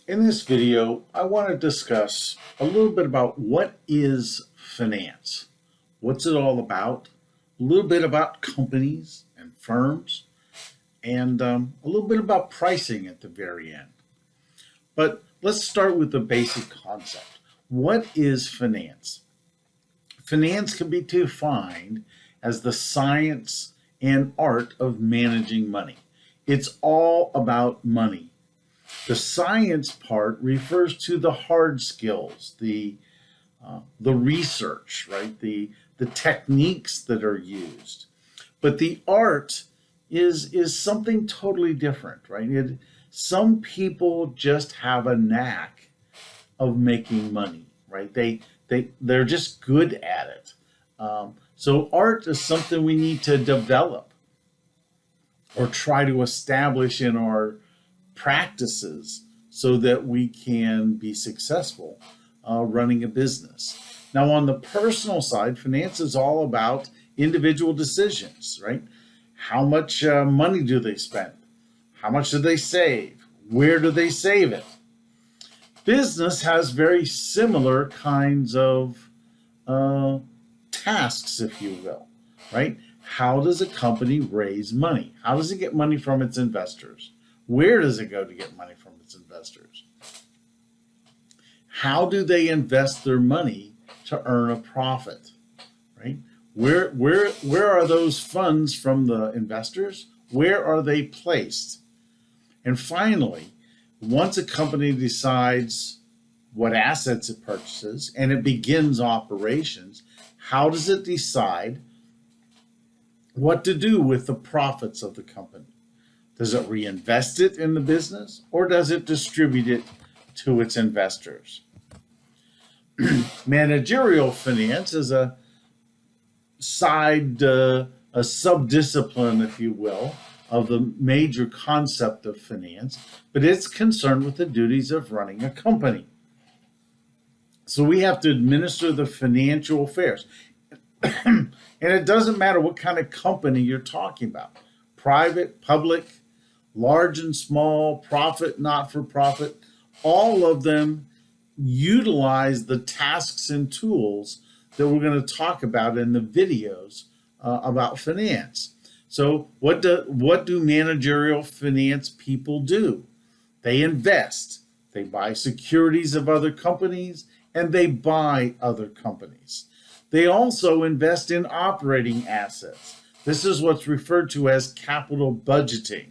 In this video, I want to discuss a little bit about what is finance. What's it all about? A little bit about companies and firms, and a little bit about pricing at the very end. But let's start with the basic concept. What is finance? Finance can be defined as the science and art of managing money. It's all about money. The science part refers to the hard skills, the research, right? The techniques that are used. But the art is something totally different, right? Some people just have a knack of making money, right? They're just good at it. So art is something we need to develop or try to establish in our practices so that we can be successful running a business. Now, on the personal side, finance is all about individual decisions, right? How much money do they spend? How much do they save? Where do they save it? Business has very similar kinds of tasks, if you will, right? How does a company raise money? How does it get money from its investors? Where does it go to get money from its investors? How do they invest their money to earn a profit, right? Where are those funds from the investors? Where are they placed? And finally, once a company decides what assets it purchases and it begins operations, how does it decide what to do with the profits of the company? Does it reinvest it in the business, or does it distribute it to its investors? Managerial finance is a sub-discipline, if you will, of the major concept of finance, but it's concerned with the duties of running a company. So we have to administer the financial affairs. And it doesn't matter what kind of company you're talking about, private, public, large and small, profit, not-for-profit, all of them utilize the tasks and tools that we're going to talk about in the videos about finance. So what do managerial finance people do? They invest. They buy securities of other companies, and they buy other companies. They also invest in operating assets. This is what's referred to as capital budgeting.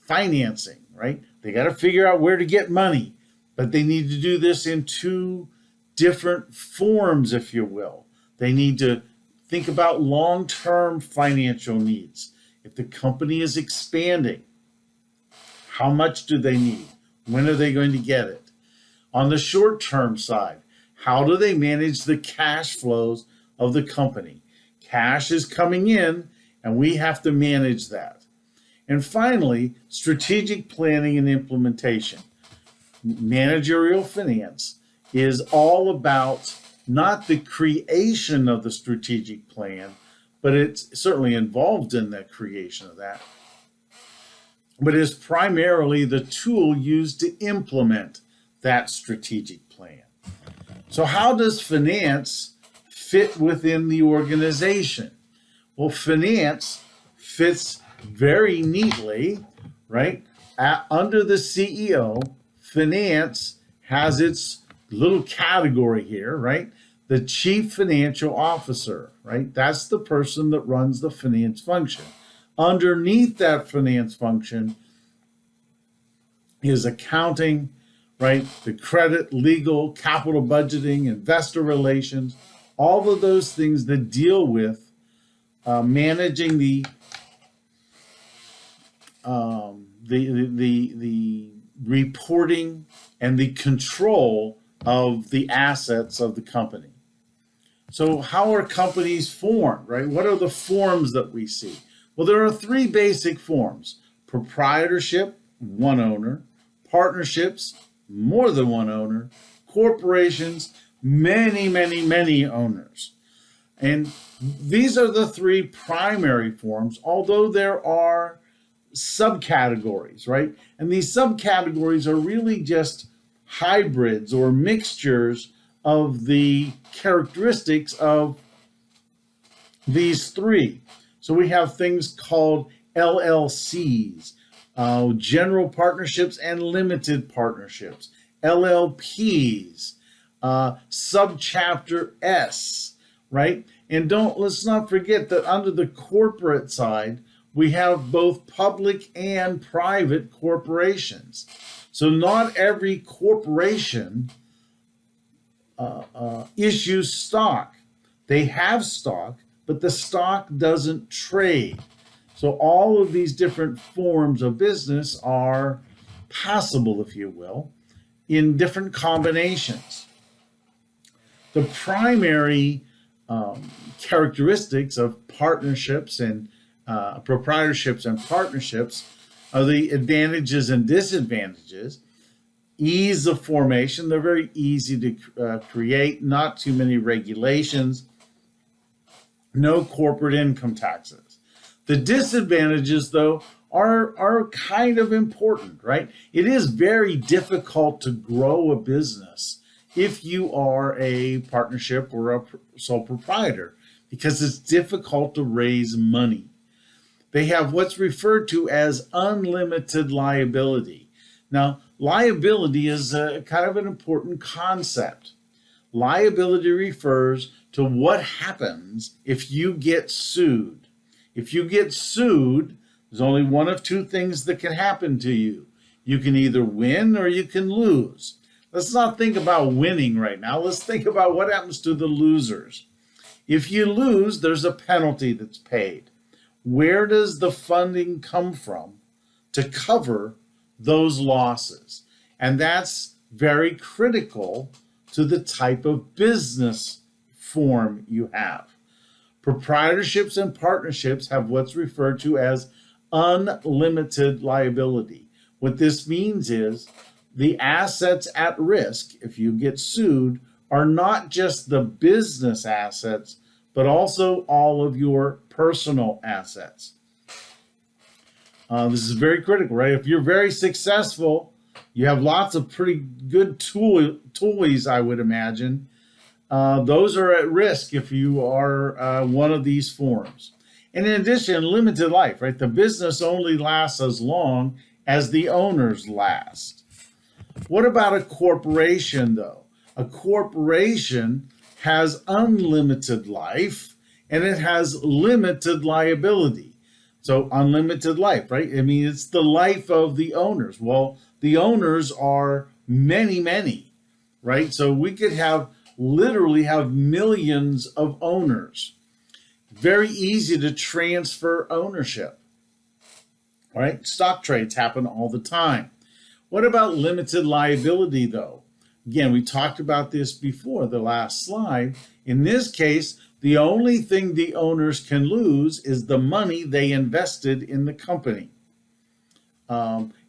Financing, right? They got to figure out where to get money, but they need to do this in two different forms, if you will. They need to think about long-term financial needs. If the company is expanding, how much do they need? When are they going to get it? On the short-term side, how do they manage the cash flows of the company? Cash is coming in, and we have to manage that. And finally, strategic planning and implementation. Managerial finance is all about not the creation of the strategic plan, but it's certainly involved in the creation of that, but is primarily the tool used to implement that strategic plan. So how does finance fit within the organization? Well, finance fits very neatly, right? Under the CEO, finance has its little category here, right? The chief financial officer, right? That's the person that runs the finance function. Underneath that finance function is accounting, right? The credit, legal, capital budgeting, investor relations, all of those things that deal with managing the reporting and the control of the assets of the company. So how are companies formed, right? What are the forms that we see? Well, there are three basic forms: proprietorship, one owner; partnerships, more than one owner; corporations, many owners. And these are the three primary forms, although there are subcategories, right? And these subcategories are really just hybrids or mixtures of the characteristics of these three. So we have things called LLCs, general partnerships and limited partnerships, LLPs, subchapter S, right? And let's not forget that under the corporate side, we have both public and private corporations. So not every corporation issues stock. They have stock, but the stock doesn't trade. So all of these different forms of business are possible, if you will, in different combinations. The primary characteristics of partnerships and proprietorships and partnerships are the advantages and disadvantages. Ease of formation, they're very easy to create, not too many regulations, no corporate income taxes. The disadvantages, though, are kind of important, right? It is very difficult to grow a business if you are a partnership or a sole proprietor, because it's difficult to raise money. They have what's referred to as unlimited liability. Now, liability is kind of an important concept. Liability refers to what happens if you get sued. If you get sued, there's only one of two things that can happen to you. You can either win or you can lose. Let's not think about winning right now. Let's think about what happens to the losers. If you lose, there's a penalty that's paid. Where does the funding come from to cover those losses? And that's very critical to the type of business form you have. Proprietorships and partnerships have what's referred to as unlimited liability. What this means is the assets at risk, if you get sued, are not just the business assets, but also all of your personal assets. This is very critical, right? If you're very successful, you have lots of pretty good toys, I would imagine. Those are at risk if you are one of these forms. And in addition, limited life, right? The business only lasts as long as the owners last. What about a corporation, though? A corporation has unlimited life and it has limited liability. So unlimited life, right? I mean, it's the life of the owners. Well, the owners are many, right? So we could literally have millions of owners. Very easy to transfer ownership, right? Stock trades happen all the time. What about limited liability, though? Again, we talked about this before, the last slide. In this case, the only thing the owners can lose is the money they invested in the company.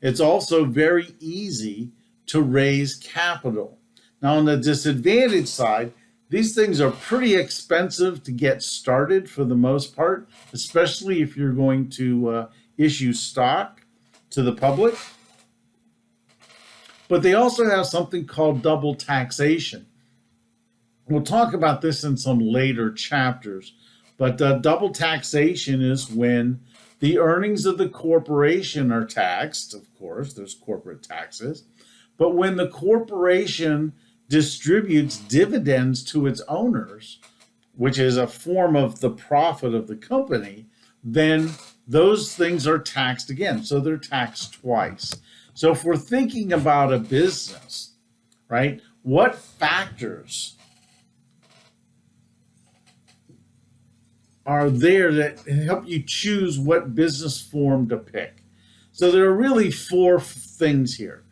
It's also very easy to raise capital. Now, on the disadvantage side, these things are pretty expensive to get started for the most part, especially if you're going to issue stock to the public. But they also have something called double taxation. We'll talk about this in some later chapters, but double taxation is when the earnings of the corporation are taxed. Of course, there's corporate taxes, but when the corporation distributes dividends to its owners, which is a form of the profit of the company, then those things are taxed again. So they're taxed twice. So if we're thinking about a business, right, what factors are there that help you choose what business form to pick? So there are really four things here.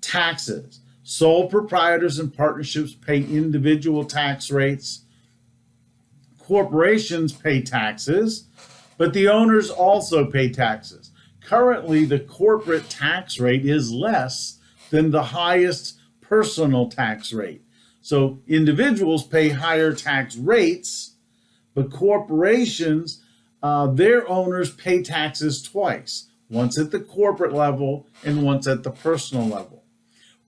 Taxes. Sole proprietors and partnerships pay individual tax rates. Corporations pay taxes, but the owners also pay taxes. Currently, the corporate tax rate is less than the highest personal tax rate. So individuals pay higher tax rates, but corporations, their owners pay taxes twice. once at the corporate level and once at the personal level.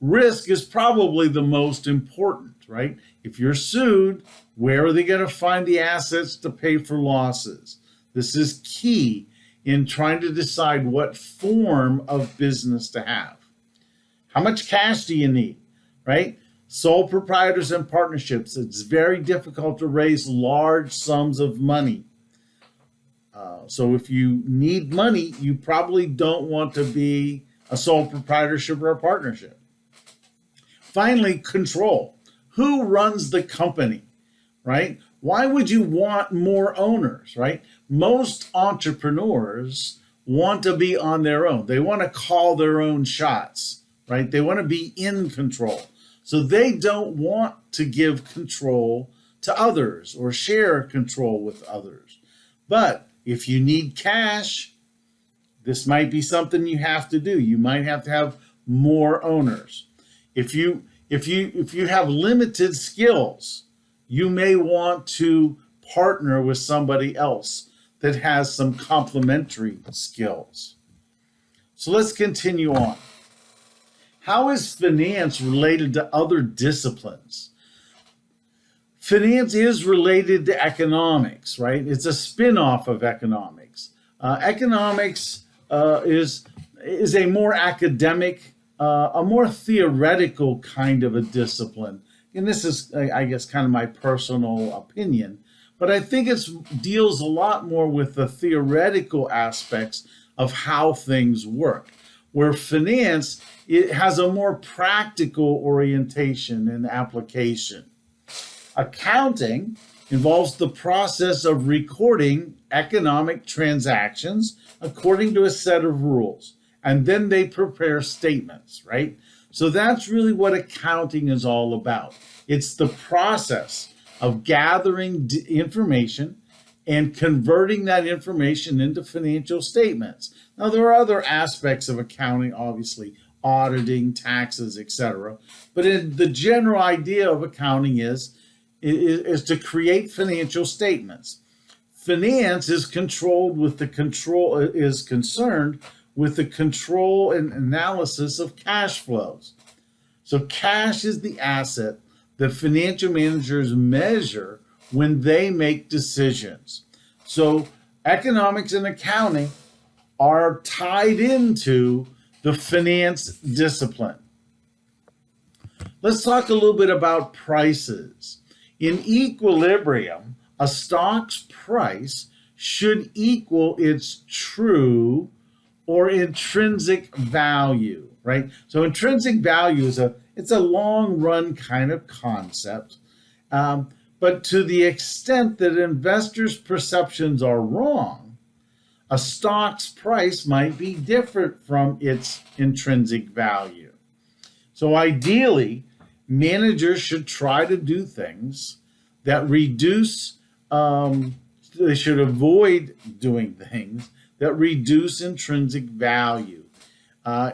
Risk is probably the most important, right? If you're sued, where are they going to find the assets to pay for losses? This is key in trying to decide what form of business to have. How much cash do you need, right? Sole proprietors and partnerships, it's very difficult to raise large sums of money. So if you need money, you probably don't want to be a sole proprietorship or a partnership. Finally, control. Who runs the company, right? Why would you want more owners, right? Most entrepreneurs want to be on their own. They want to call their own shots, right? They want to be in control. So they don't want to give control to others or share control with others. But if you need cash, this might be something you have to do. You might have to have more owners. If you have limited skills, you may want to partner with somebody else that has some complementary skills. So let's continue on. How is finance related to other disciplines? Finance is related to economics, right? It's a spin-off of economics. Economics is a more academic, a more theoretical kind of a discipline. And this is, I guess, kind of my personal opinion. But I think it deals a lot more with the theoretical aspects of how things work. Where finance, it has a more practical orientation and application. Accounting involves the process of recording economic transactions according to a set of rules, and then they prepare statements, right? So that's really what accounting is all about. It's the process of gathering information and converting that information into financial statements. Now, there are other aspects of accounting, obviously, auditing, taxes, etc. But the general idea of accounting is to create financial statements. Finance is concerned with the control and analysis of cash flows. So cash is the asset that financial managers measure when they make decisions. So economics and accounting are tied into the finance discipline. Let's talk a little bit about prices. In equilibrium, a stock's price should equal its true or intrinsic value, right? So intrinsic value is it's a long run kind of concept. But to the extent that investors' perceptions are wrong, a stock's price might be different from its intrinsic value. So ideally, managers should try to do things that reduce, they should avoid doing things that reduce intrinsic value,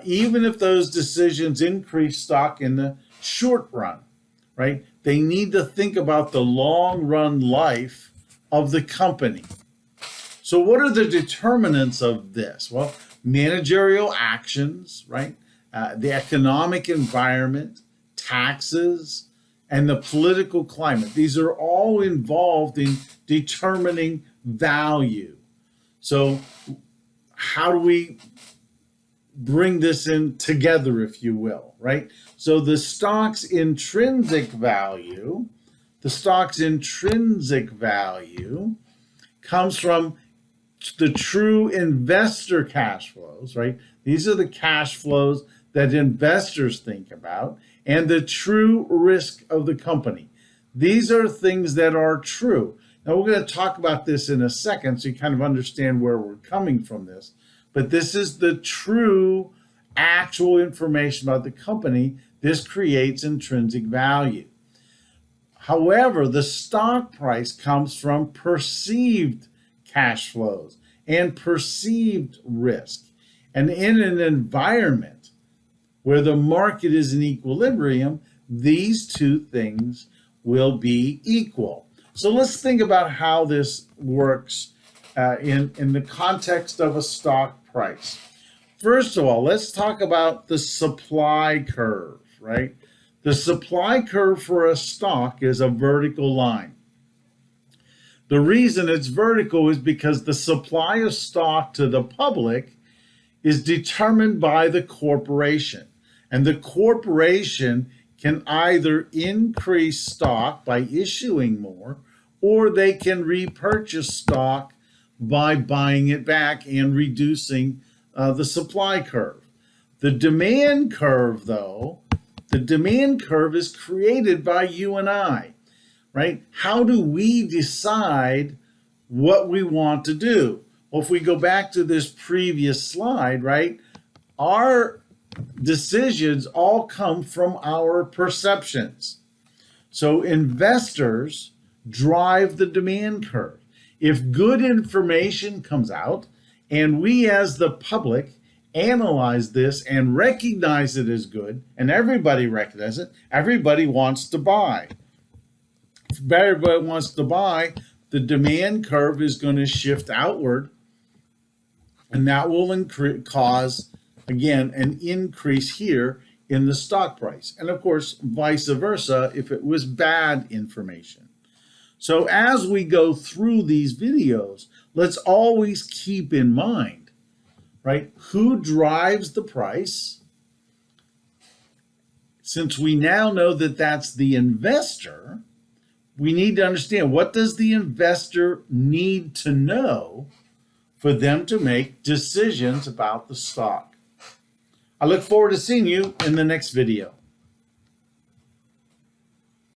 even if those decisions increase stock in the short run, right? They need to think about the long run life of the company. So what are the determinants of this? Well, managerial actions, right? The economic environment, taxes, and the political climate. These are all involved in determining value. So how do we bring this in together, if you will, right? So the stock's intrinsic value comes from the true investor cash flows, right? These are the cash flows that investors think about, and the true risk of the company. These are things that are true. Now, we're going to talk about this in a second so you kind of understand where we're coming from this. But this is the true, actual information about the company. This creates intrinsic value. However, the stock price comes from perceived cash flows and perceived risk. And in an environment where the market is in equilibrium, these two things will be equal. So let's think about how this works in the context of a stock price. First of all, let's talk about the supply curve, right? The supply curve for a stock is a vertical line. The reason it's vertical is because the supply of stock to the public is determined by the corporation. And the corporation can either increase stock by issuing more, or they can repurchase stock by buying it back and reducing the supply curve. The demand curve, though, the demand curve is created by you and I, right? How do we decide what we want to do? Well, if we go back to this previous slide, right, our decisions all come from our perceptions. So investors drive the demand curve. If good information comes out and we as the public analyze this and recognize it as good, and everybody recognizes it, everybody wants to buy. If everybody wants to buy, the demand curve is going to shift outward, and that will cause, again, an increase here in the stock price. And of course, vice versa if it was bad information. So as we go through these videos, let's always keep in mind, right, who drives the price? Since we now know that that's the investor, we need to understand, what does the investor need to know for them to make decisions about the stock? I look forward to seeing you in the next video.